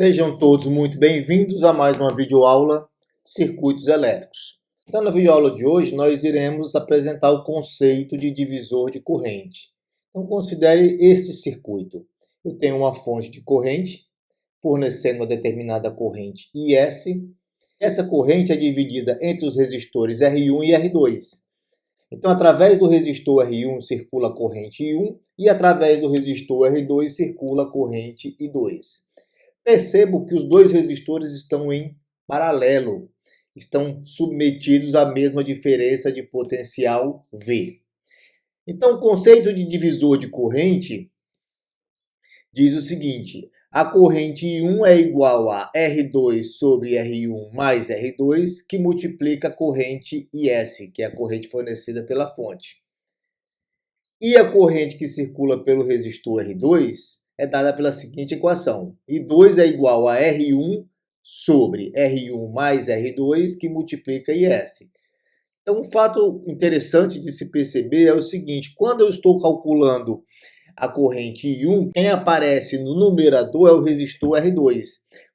Sejam todos muito bem-vindos a mais uma videoaula de circuitos elétricos. Então, na videoaula de hoje, nós iremos apresentar o conceito de divisor de corrente. Então, considere este circuito. Eu tenho uma fonte de corrente, fornecendo uma determinada corrente IS. Essa corrente é dividida entre os resistores R1 e R2. Então, através do resistor R1 circula a corrente I1 e através do resistor R2 circula a corrente I2. Percebo que os dois resistores estão em paralelo, estão submetidos à mesma diferença de potencial V. Então, o conceito de divisor de corrente diz o seguinte: a corrente I1 é igual a R2 sobre R1 mais R2, que multiplica a corrente IS, que é a corrente fornecida pela fonte. E a corrente que circula pelo resistor R2 é dada pela seguinte equação: I2 é igual a R1 sobre R1 mais R2, que multiplica IS. Então, um fato interessante de se perceber é o seguinte: quando eu estou calculando a corrente I1, quem aparece no numerador é o resistor R2.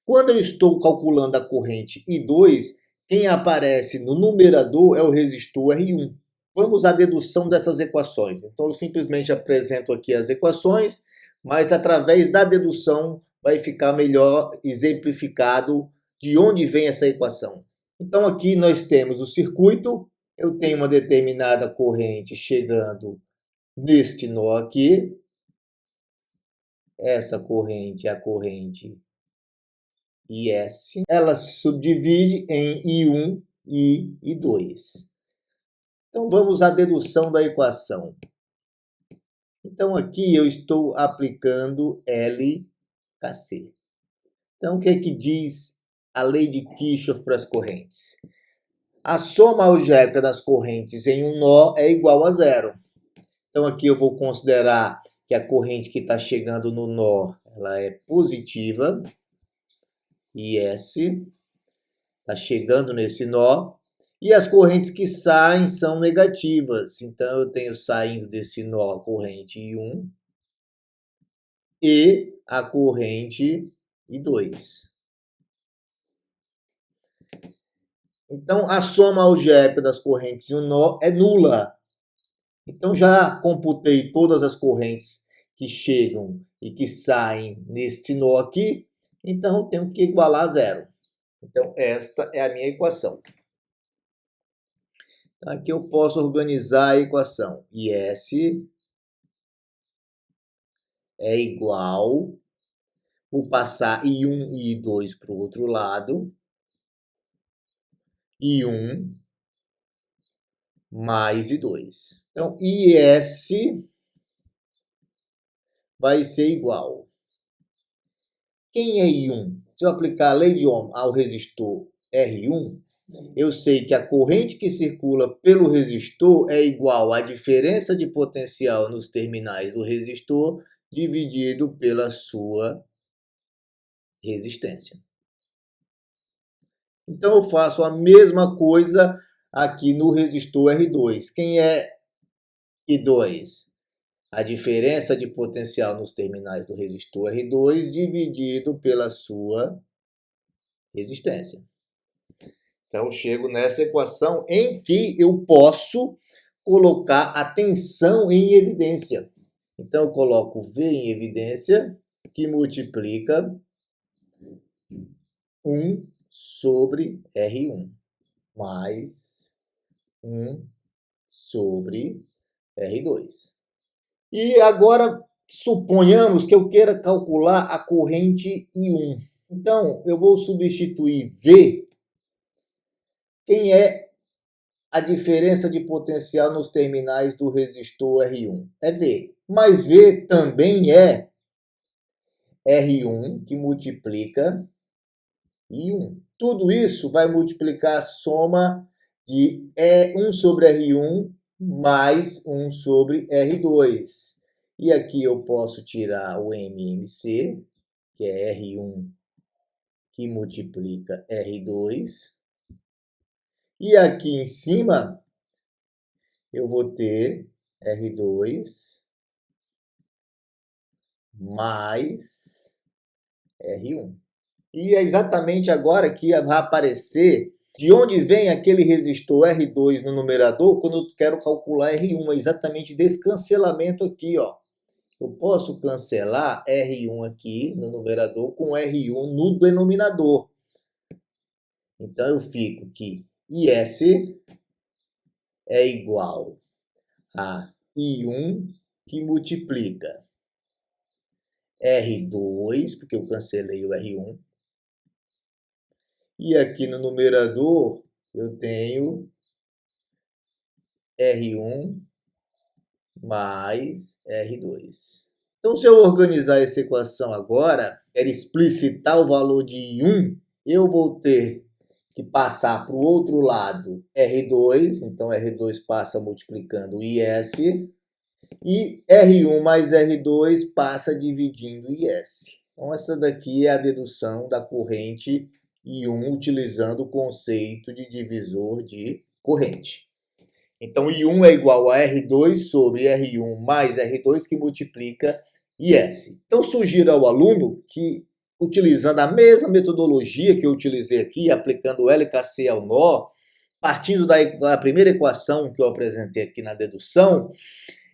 Quando eu estou calculando a corrente I2, quem aparece no numerador é o resistor R1. Vamos à dedução dessas equações. Então, eu simplesmente apresento aqui as equações, mas através da dedução vai ficar melhor exemplificado de onde vem essa equação. Então, aqui nós temos o circuito, eu tenho uma determinada corrente chegando neste nó aqui. Essa corrente é a corrente IS. Ela se subdivide em I1 e I2. Então, vamos à dedução da equação. Então, aqui eu estou aplicando LKC. Então, o que é que diz a lei de Kirchhoff para as correntes? A soma algébrica das correntes em um nó é igual a zero. Então, aqui eu vou considerar que a corrente que está chegando no nó ela é positiva, IS, está chegando nesse nó. E as correntes que saem são negativas. Então, eu tenho saindo desse nó a corrente I1 e a corrente I2. Então, a soma algébrica das correntes em um nó é nula. Então, já computei todas as correntes que chegam e que saem neste nó aqui. Então, tenho que igualar a zero. Então, esta é a minha equação. Aqui eu posso organizar a equação. IS é igual, vou passar I1 e I2 para o outro lado, I1 mais I2. Então, IS vai ser igual. Quem é I1? Se eu aplicar a lei de Ohm ao resistor R1, eu sei que a corrente que circula pelo resistor é igual à diferença de potencial nos terminais do resistor dividido pela sua resistência. Então, eu faço a mesma coisa aqui no resistor R2. Quem é I2? A diferença de potencial nos terminais do resistor R2 dividido pela sua resistência. Então, chego nessa equação em que eu posso colocar a tensão em evidência. Então, eu coloco V em evidência, que multiplica 1 sobre R1, mais 1 sobre R2. E agora, suponhamos que eu queira calcular a corrente I1. Então, eu vou substituir V. Quem é a diferença de potencial nos terminais do resistor R1? É V. Mas V também é R1, que multiplica I1. Tudo isso vai multiplicar a soma de 1 sobre R1 mais 1 sobre R2. E aqui eu posso tirar o MMC, que é R1 que multiplica R2. E aqui em cima, eu vou ter R2 mais R1. E é exatamente agora que vai aparecer de onde vem aquele resistor R2 no numerador quando eu quero calcular R1. É exatamente desse cancelamento aqui, ó. Eu posso cancelar R1 aqui no numerador com R1 no denominador. Então eu fico que IS é igual a I1 que multiplica R2, porque eu cancelei o R1. E aqui no numerador eu tenho R1 mais R2. Então, se eu organizar essa equação agora, era explicitar o valor de I1, eu vou ter que passar para o outro lado R2, então R2 passa multiplicando IS, e R1 mais R2 passa dividindo IS. Então, essa daqui é a dedução da corrente I1 utilizando o conceito de divisor de corrente. Então, I1 é igual a R2 sobre R1 mais R2 que multiplica IS. Então, sugiro ao aluno que, utilizando a mesma metodologia que eu utilizei aqui, aplicando o LKC ao nó, partindo da primeira equação que eu apresentei aqui na dedução,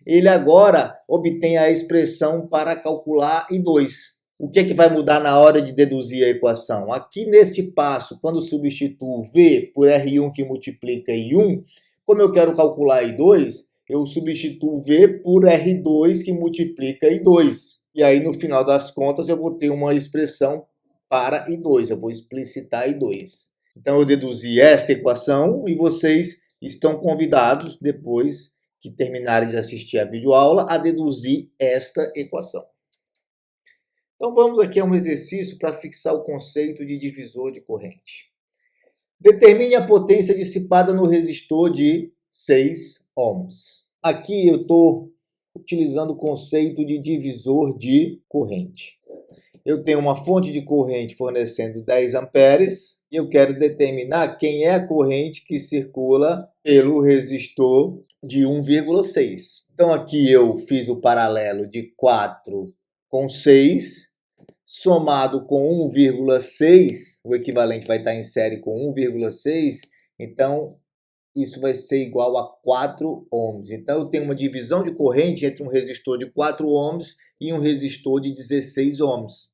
ele agora obtém a expressão para calcular I2. O que é que vai mudar na hora de deduzir a equação? Aqui neste passo, quando substituo V por R1 que multiplica I1, como eu quero calcular I2, eu substituo V por R2 que multiplica I2. E aí, no final das contas, eu vou ter uma expressão para I2. Eu vou explicitar I2. Então, eu deduzi esta equação e vocês estão convidados, depois que terminarem de assistir a videoaula, a deduzir esta equação. Então, vamos aqui a um exercício para fixar o conceito de divisor de corrente. Determine a potência dissipada no resistor de 6 ohms. Aqui eu estou utilizando o conceito de divisor de corrente. Eu tenho uma fonte de corrente fornecendo 10 amperes e eu quero determinar quem é a corrente que circula pelo resistor de 1,6. Então aqui eu fiz o paralelo de 4 com 6, somado com 1,6, o equivalente vai estar em série com 1,6, então isso vai ser igual a 4 ohms. Então eu tenho uma divisão de corrente entre um resistor de 4 ohms e um resistor de 16 ohms,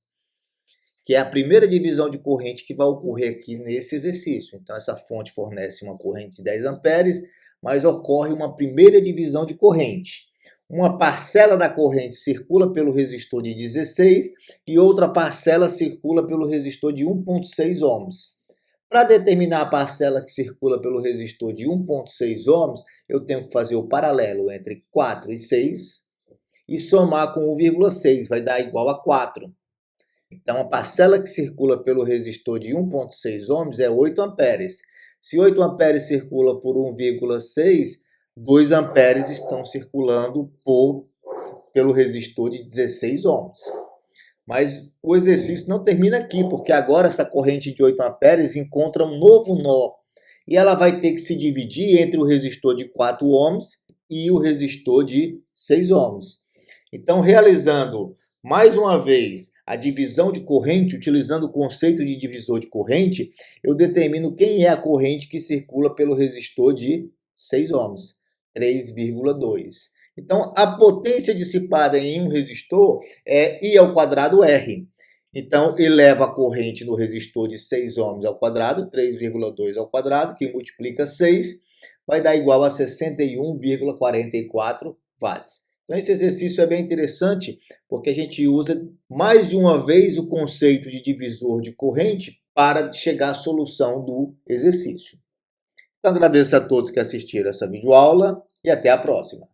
que é a primeira divisão de corrente que vai ocorrer aqui nesse exercício. Então essa fonte fornece uma corrente de 10 amperes, mas ocorre uma primeira divisão de corrente. Uma parcela da corrente circula pelo resistor de 16 e outra parcela circula pelo resistor de 1,6 ohms. Para determinar a parcela que circula pelo resistor de 1,6 ohms, eu tenho que fazer o paralelo entre 4 e 6 e somar com 1,6, vai dar igual a 4. Então, a parcela que circula pelo resistor de 1,6 ohms é 8 amperes. Se 8 amperes circula por 1,6, 2 amperes estão circulando pelo resistor de 16 ohms. Mas o exercício não termina aqui, porque agora essa corrente de 8 amperes encontra um novo nó. E ela vai ter que se dividir entre o resistor de 4 ohms e o resistor de 6 ohms. Então, realizando mais uma vez a divisão de corrente, utilizando o conceito de divisor de corrente, eu determino quem é a corrente que circula pelo resistor de 6 ohms, 3,2. Então, a potência dissipada em um resistor é I ao quadrado R. Então, eleva a corrente no resistor de 6 ohms ao quadrado, 3,2 ao quadrado, que multiplica 6, vai dar igual a 61,44 watts. Então, esse exercício é bem interessante, porque a gente usa mais de uma vez o conceito de divisor de corrente para chegar à solução do exercício. Então, agradeço a todos que assistiram essa videoaula e até a próxima.